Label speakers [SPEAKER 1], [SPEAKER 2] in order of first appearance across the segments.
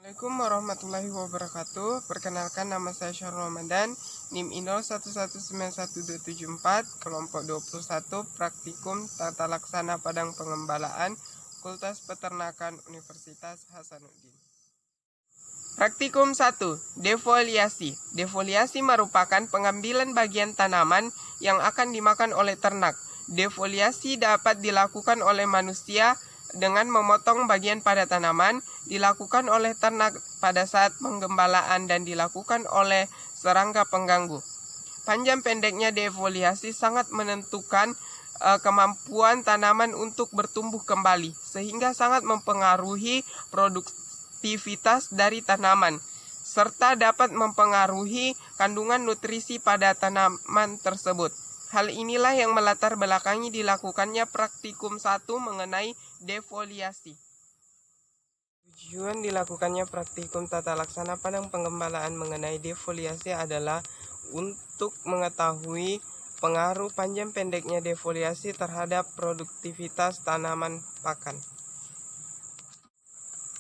[SPEAKER 1] Assalamualaikum warahmatullahi wabarakatuh. Perkenalkan, nama saya Syahrul Ramadan, NIM I0 1191274, kelompok 21, praktikum tata laksana Padang Pengembalaan, Fakultas Peternakan Universitas Hasanuddin. Praktikum 1. Defoliasi. Defoliasi merupakan pengambilan bagian tanaman yang akan dimakan oleh ternak. Defoliasi dapat dilakukan oleh manusia dengan memotong bagian pada tanaman, dilakukan oleh ternak pada saat penggembalaan, dan dilakukan oleh serangga pengganggu. Panjang pendeknya defoliasi sangat menentukan kemampuan tanaman untuk bertumbuh kembali, sehingga sangat mempengaruhi produktivitas dari tanaman, serta dapat mempengaruhi kandungan nutrisi pada tanaman tersebut. Hal inilah yang melatar belakangi dilakukannya praktikum 1 mengenai defoliasi. Tujuan dilakukannya praktikum tata laksana Padang Pengembalaan mengenai defoliasi adalah untuk mengetahui pengaruh panjang pendeknya defoliasi terhadap produktivitas tanaman pakan.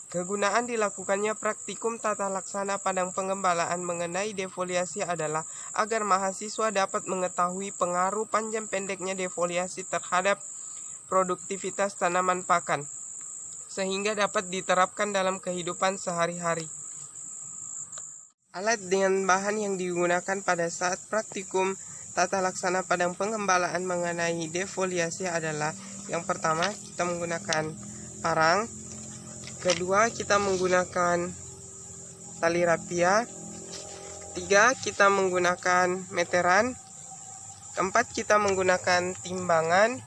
[SPEAKER 1] Kegunaan dilakukannya praktikum tata laksana Padang Pengembalaan mengenai defoliasi adalah agar mahasiswa dapat mengetahui pengaruh panjang pendeknya defoliasi terhadap produktivitas tanaman pakan, sehingga dapat diterapkan dalam kehidupan sehari-hari. Alat dengan bahan yang digunakan pada saat praktikum tata laksana Padang Pengembalaan mengenai defoliasi adalah: yang pertama, kita menggunakan parang. Kedua, kita menggunakan tali rapia. Ketiga, kita menggunakan meteran. Keempat, kita menggunakan timbangan.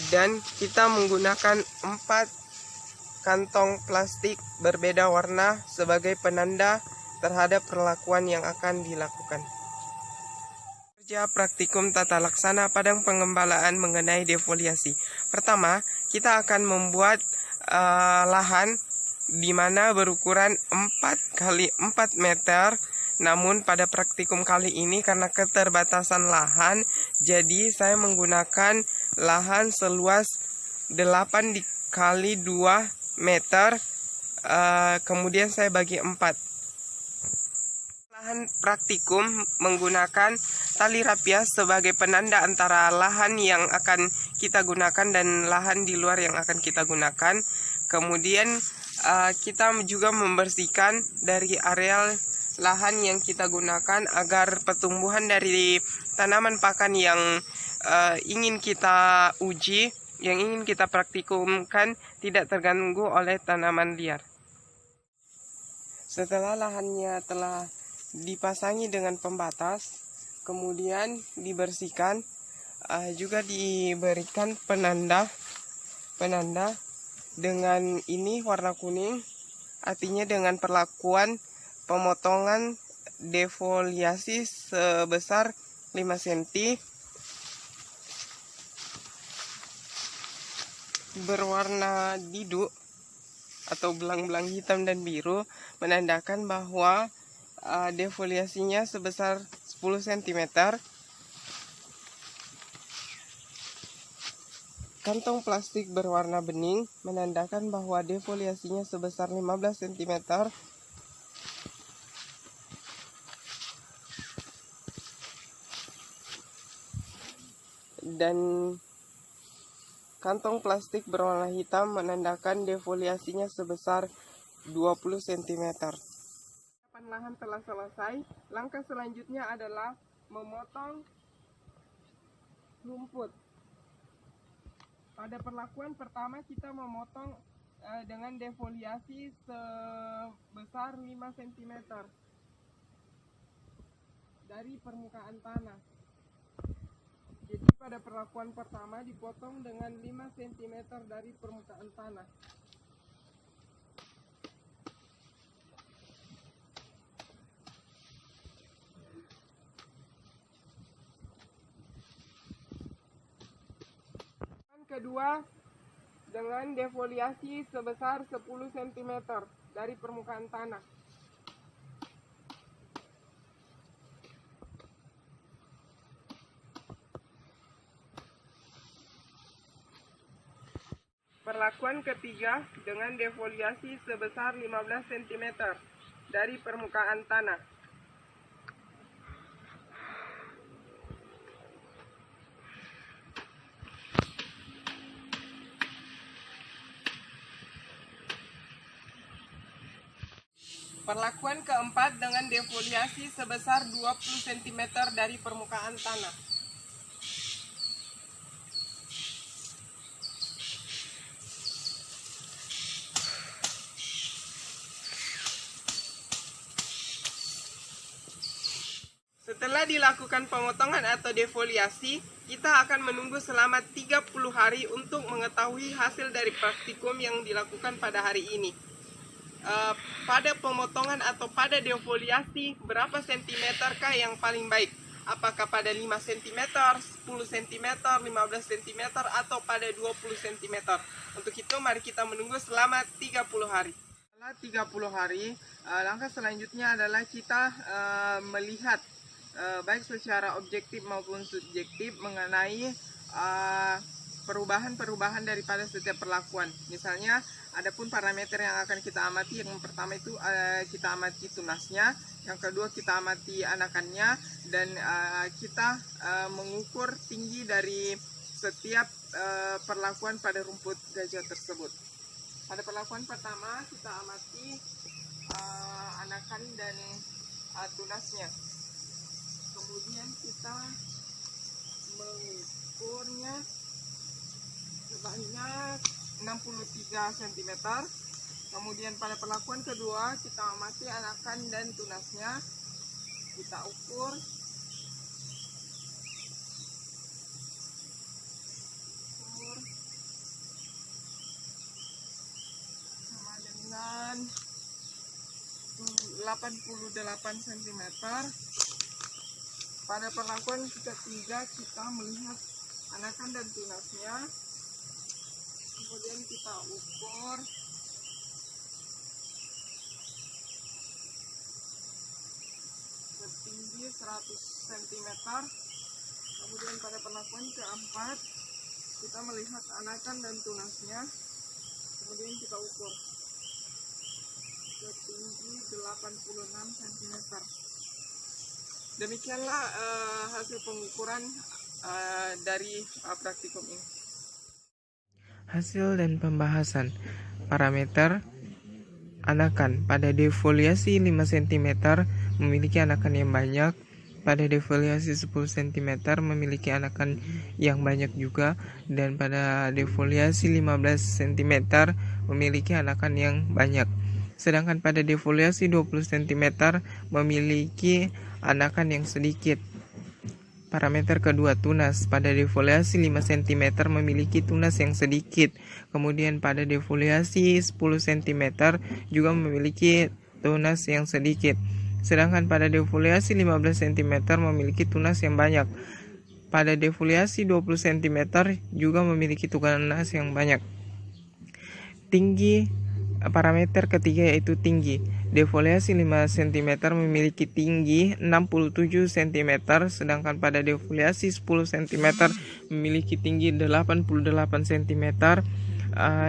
[SPEAKER 1] Dan kita menggunakan 4 kantong plastik berbeda warna sebagai penanda terhadap perlakuan yang akan dilakukan. Kerja praktikum tata laksana Padang Pengembalaan mengenai defoliasi. Pertama, kita akan membuat lahan di mana berukuran 4 x 4 meter. Namun pada praktikum kali ini karena keterbatasan lahan, jadi saya menggunakan lahan seluas 8 x 2 meter, kemudian saya bagi 4. Lahan praktikum menggunakan tali rapia sebagai penanda antara lahan yang akan kita gunakan dan lahan di luar yang akan kita gunakan. Kemudian kita juga membersihkan dari areal lahan yang kita gunakan agar pertumbuhan dari tanaman pakan yang ingin kita uji, yang ingin kita praktikumkan, tidak terganggu oleh tanaman liar. Setelah lahannya telah dipasangi dengan pembatas, kemudian dibersihkan, juga diberikan penanda dengan ini warna kuning, artinya dengan perlakuan pemotongan defoliasi sebesar 5 cm, berwarna didu atau belang-belang hitam dan biru, menandakan bahwa defoliasinya sebesar 10 cm. Kantong plastik berwarna bening menandakan bahwa defoliasinya sebesar 15 cm. Dan kantong plastik berwarna hitam menandakan defoliasinya sebesar 20 cm. Lahan telah selesai. Langkah selanjutnya adalah memotong rumput. Pada perlakuan pertama kita memotong dengan defoliasi sebesar 5 cm dari permukaan tanah. Jadi pada perlakuan pertama dipotong dengan 5 cm dari permukaan tanah. Kedua, dengan defoliasi sebesar 10 cm dari permukaan tanah. Perlakuan ketiga dengan defoliasi sebesar 15 cm dari permukaan tanah. Perlakuan keempat dengan defoliasi sebesar 20 cm dari permukaan tanah. Setelah dilakukan pemotongan atau defoliasi, kita akan menunggu selama 30 hari untuk mengetahui hasil dari praktikum yang dilakukan pada hari ini. Pada pemotongan atau pada defoliasi, berapa sentimeter kah yang paling baik? Apakah pada 5 cm, 10 cm, 15 cm, atau pada 20 cm? Untuk itu mari kita menunggu selama 30 hari. Setelah 30 hari, langkah selanjutnya adalah kita melihat baik secara objektif maupun subjektif mengenai perubahan-perubahan daripada setiap perlakuan. Misalnya, adapun parameter yang akan kita amati, yang pertama itu kita amati tunasnya, yang kedua kita amati anakannya, dan kita mengukur tinggi dari setiap perlakuan pada rumput gajah tersebut. Pada perlakuan pertama kita amati anakan dan tunasnya. Kemudian kita mengukurnya sebanyak 63 cm. Kemudian pada perlakuan kedua kita amati anakan dan tunasnya, kita ukur sama dengan 88 cm. Pada perlakuan ketiga kita melihat anakan dan tunasnya, kemudian kita ukur setinggi 100 cm. Kemudian pada perlakuan keempat kita melihat anakan dan tunasnya, kemudian kita ukur setinggi 86 cm. Demikianlah hasil pengukuran dari praktikum ini.
[SPEAKER 2] Hasil dan pembahasan. Parameter anakan. Pada defoliasi 5 cm memiliki anakan yang banyak. Pada defoliasi 10 cm memiliki anakan yang banyak juga. Dan pada defoliasi 15 cm memiliki anakan yang banyak. Sedangkan pada defoliasi 20 cm memiliki anakan yang sedikit. Parameter kedua, tunas. Pada defoliasi 5 cm memiliki tunas yang sedikit. Kemudian pada defoliasi 10 cm juga memiliki tunas yang sedikit. Sedangkan pada defoliasi 15 cm memiliki tunas yang banyak. Pada defoliasi 20 cm juga memiliki tunas yang banyak. Tinggi. Parameter ketiga yaitu tinggi. Defoliasi 5 cm memiliki tinggi 67 cm, sedangkan pada defoliasi 10 cm memiliki tinggi 88 cm,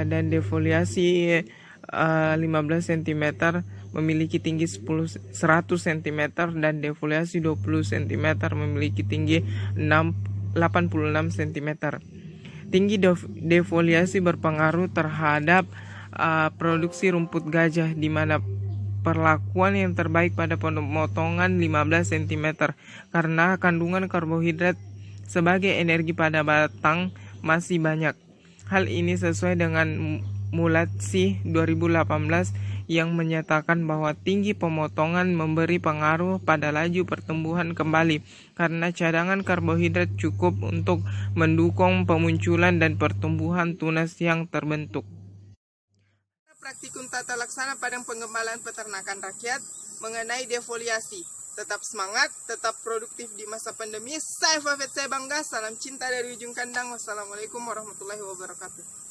[SPEAKER 2] dan defoliasi 15 cm memiliki tinggi 100 cm, dan defoliasi 20 cm memiliki tinggi 86 cm. Tinggi defoliasi berpengaruh terhadap produksi rumput gajah, di mana perlakuan yang terbaik pada pemotongan 15 cm karena kandungan karbohidrat sebagai energi pada batang masih banyak. Hal ini sesuai dengan Mulatsi 2018 yang menyatakan bahwa tinggi pemotongan memberi pengaruh pada laju pertumbuhan kembali karena cadangan karbohidrat cukup untuk mendukung pemunculan dan pertumbuhan tunas yang terbentuk.
[SPEAKER 1] Praktikum tata laksana padang pengembalaan peternakan rakyat mengenai defoliasi. Tetap semangat, tetap produktif di masa pandemi. Saya Fafet, saya bangga. Salam cinta dari ujung kandang. Wassalamualaikum warahmatullahi wabarakatuh.